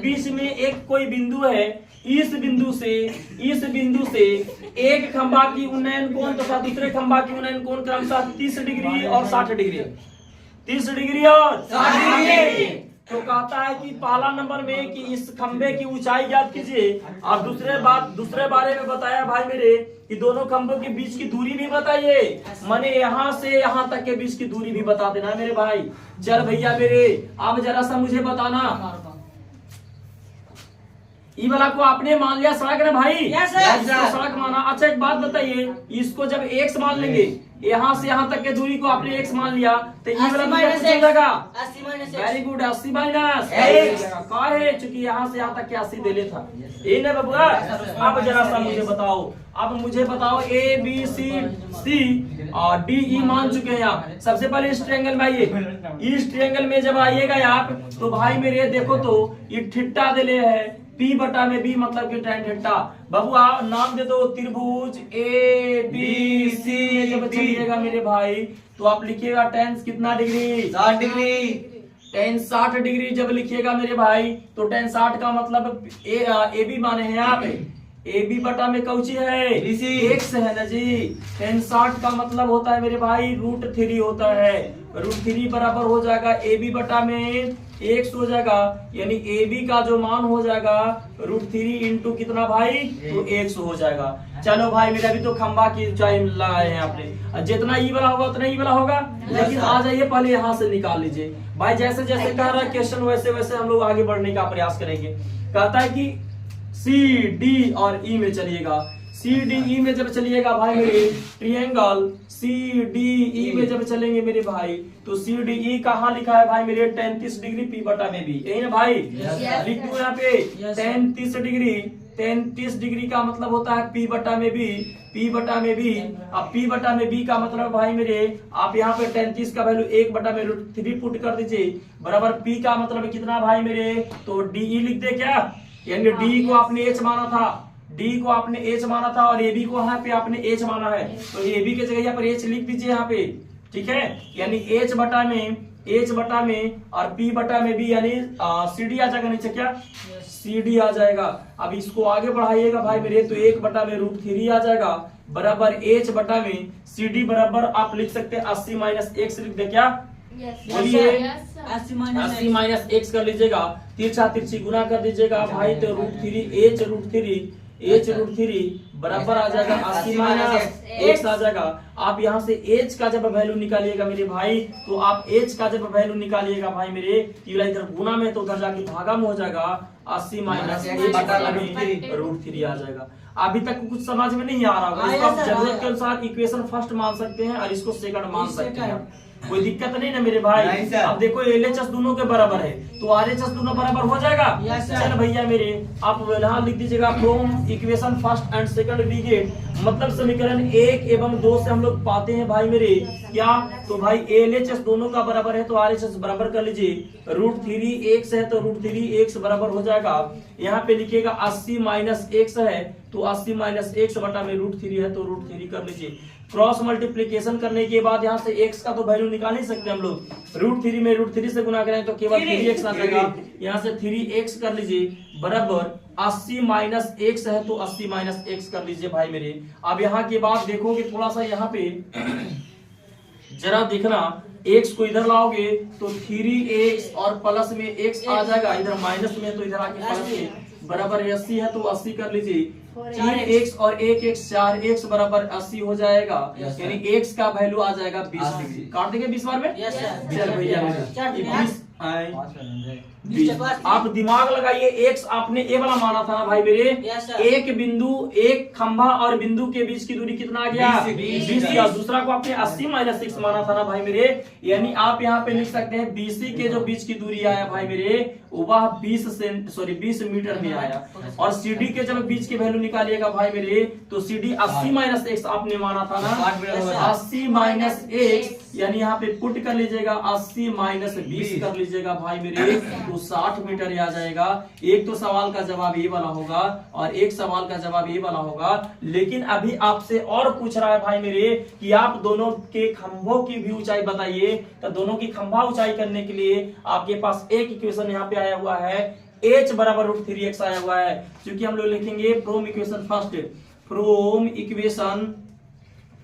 बीच में एक कोई बिंदु है, इस बिंदु से एक खंभा की उन्नयन कोण तथा दूसरे खंभा की उन्नयन कोण क्रमशः 30 डिग्री और 60 डिग्री, 30 डिग्री और 60 डिग्री। तो कहता है कि पहला नंबर में कि इस खंभे की ऊंचाई ज्ञात कीजिए, और दूसरे बारे में बताया भाई मेरे कि दोनों खंभों के बीच की दूरी भी बताइए, माने यहाँ से यहाँ तक के बीच की दूरी भी बता देना मेरे भाई। चल भैया मेरे, अब जरा सा मुझे बताना, ई वाला को आपने मान लिया सड़क ना भाई? इसको सड़क माना। अच्छा एक बात बताइए, इसको जब एक्स मान लेंगे, यहाँ से यहाँ तक के दूरी को आपने एक्स मान लिया, तो ये वाला चल जाएगा। वेरी गुड, 80 माइनस एक्स का है, चूंकि यहाँ से यहाँ तक के 80 दे ले था ये ना बबुआ। अब जरा सा मुझे बताओ, ए बी सी और डी ई मान चुके हैं आप। सबसे पहले इस ट्रायंगल में आइए। इस ट्रायंगल में जब आइएगा आप तो भाई मेरे देखो तो ये ठिट्टा दे ले है P बटा में B, मतलब कि tan थीटा। बबुआ नाम दे दो त्रिभुज ए बी सी। जब चलिएगा मेरे भाई तो आप लिखिएगा tan कितना डिग्री? 60 डिग्री। tan 60 डिग्री जब लिखिएगा मेरे भाई तो tan 60 का मतलब ए बी माने हैं आप, ए बी बटा में कौची है? एक्स है ना जी। tan 60 का मतलब होता है मेरे भाई √3 होता है। √3 बराबर हो जाएगा ए बी बटा में एक्स हो जाएगा, यानी ए बी का जो मान हो जाएगा √3 इंटू कितना भाई? तो एक्स हो जाएगा। चलो भाई मेरा भी तो खंभा की ऊंचाई लगाए हैं आपने, जितना ई वाला होगा उतना ई वाला होगा, लेकिन आ जाइए पहले यहाँ से निकाल लीजिए भाई। जैसे जैसे कह रहा है क्वेश्चन वैसे वैसे हम लोग आगे बढ़ने का प्रयास करेंगे। कहता है कि सी डी और ई में चलिएगा। सी डी ई में जब चलिएगा भाई मेरे ट्रायंगल सी डी ई में जब चलेंगे मेरे भाई तो सी डी ई कहाँ लिखा है भाई मेरे? 33 डिग्री P बटा में भी, यही ना भाई? लिख दो यहाँ पे 33 डिग्री। 33 डिग्री का मतलब होता है P बटा में भी, P बटा में भी। अब P बटा में B का मतलब भाई मेरे, आप यहाँ पे 33 का वैल्यू 1 बटा में √3 पुट कर दीजिए, बराबर P का मतलब कितना भाई मेरे? तो DE लिख दे क्या? यानी डी को आपने एच माना था, डी को आपने एच माना था और ए बी को यहाँ पे आपने एच माना है, तो ए बी के जगह यहाँ पर एच लिख दीजिए यहाँ पे, ठीक है? यानी एच बटा में और पी बटा में भी, यानी सी डी आ जाएगा नीचे क्या? सी डी आ जाएगा। अब इसको आगे बढ़ाइएगा भाई मेरे तो 1 बटा में √3 आ जाएगा, बराबर एच बटा में सी डी बराबर आप लिख सकते हैं 80 माइनस एक्स लिख दे क्या? बोलिए 80 माइनस एक्स कर लीजिएगा, तिरछा तिरछी गुना कर दीजिएगा भाई, तो √3 एच √3 बराबर आ जाएगा 80 माइनस एक्स आ जाएगा। आप यहाँ से एच का जब वैल्यू निकालिएगा मेरे भाई तो आप एच का जब वैल्यू निकालिएगा भाई मेरे, इधर गुना में तो उधर जाके भागा में हो जाएगा 80 माइनस √3 आ जाएगा। अभी तक कुछ समझ में नहीं आ रहा होगा, इसको आप जरूरत के अनुसार इक्वेशन फर्स्ट मान सकते हैं और इसको सेकंड मान सकते हैं, कोई दिक्कत नहीं ना मेरे भाई। अब देखो LHS दोनों के बराबर है तो RHS दोनों बराबर हो जाएगा। चल भैया मेरे आप यहाँ लिख दीजिएगा from equation first and second we get, मतलब समीकरण 1 एवं 2 से हम लोग पाते हैं भाई मेरे क्या? तो भाई LHS दोनों का बराबर है तो RHS बराबर कर लीजिए, √3 एक्स है तो √3 एक्स बराबर हो जाएगा। यहाँ पे लिखिएगा 80 माइनस एक्स है तो 80 माइनस एक्स बटा में √3 है तो √3 कर लीजिए। क्रॉस मल्टीप्लिकेशन करने के बाद यहाँ से x का तो वैल्यू निकाल ही सकते हैं हम लोग, √3 में √3 से गुना करें तो केवल 3x आ जाएगा, यहाँ से 3x कर लीजिए, बराबर 80 माइनस एक्स है तो 80 माइनस एक्स कर लीजिए भाई मेरे। अब यहाँ के बाद देखोगे थोड़ा सा यहाँ पे जरा देखना, x को इधर लाओगे तो 3x और प्लस में x आ जाएगा, इधर माइनस में तो इधर आके प्लस में, बराबर 80 है तो 80 कर लीजिए। 3x और 1x 4x बराबर 80 हो जाएगा, यानी x का वैल्यू आ जाएगा 20 डिग्री। काट देंगे 20 बार में? चल भैया 20 आप दिमाग लगाइए, एक्स आपने ए वाला माना था ना भाई मेरे, एक बिंदु एक खंभा और बिंदु के बीच की दूरी कितना आ गया? 20। दूसरा को आपने 80 माइनस 6 माना था ना भाई मेरे, यानी आप यहाँ पे लिख सकते हैं BC के जो बीच की दूरी आया भाई मेरे वह 20 मीटर में आया, और CD के जब बीच की वैल्यू निकालिएगा भाई मेरे तो CD 80 माइनस एक्स आपने माना था ना, 80 माइनस एक्स यानी यहाँ पे पुट कर लीजिएगा 80 माइनस 20 कर लीजिएगा भाई मेरे तो 60 मीटर आ जाएगा। एक तो सवाल का जवाब ये वाला होगा और एक सवाल का जवाब ये वाला होगा, लेकिन अभी आपसे और पूछ रहा है भाई मेरे कि आप दोनों के खंभों की भी ऊंचाई बताइए। तो दोनों की खंभा ऊंचाई करने के लिए आपके पास एक इक्वेशन यहाँ पे आया हुआ है h बराबर रूट 3x आया हुआ है। क्योंकि हम लोग लिखेंगे फ्रॉम इक्वेशन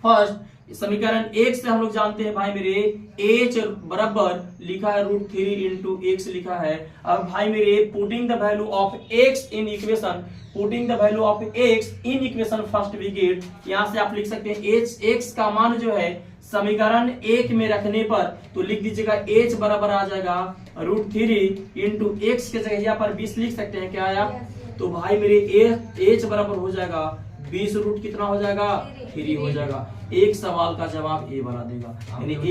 फर्स्ट समीकरण 1 से हम लोग जानते हैं भाई मेरे h बराबर लिखा है रूट 3 इंटू एक्स लिखा है। अब भाई मेरे putting the value of x in equation first we get, यहाँ से आप लिख सकते हैं x का मान जो है समीकरण 1 में रखने पर तो लिख दीजिएगा h बराबर आ जाएगा रूट 3 इंटू एक्स के जगह यहाँ पर 20 लिख सकते हैं। क्या आया? तो भाई मेरे h बराबर हो जाएगा 20 रूट कितना हो जाएगा 3 हो जाएगा। एक सवाल का जवाब ए बना देगा, यानी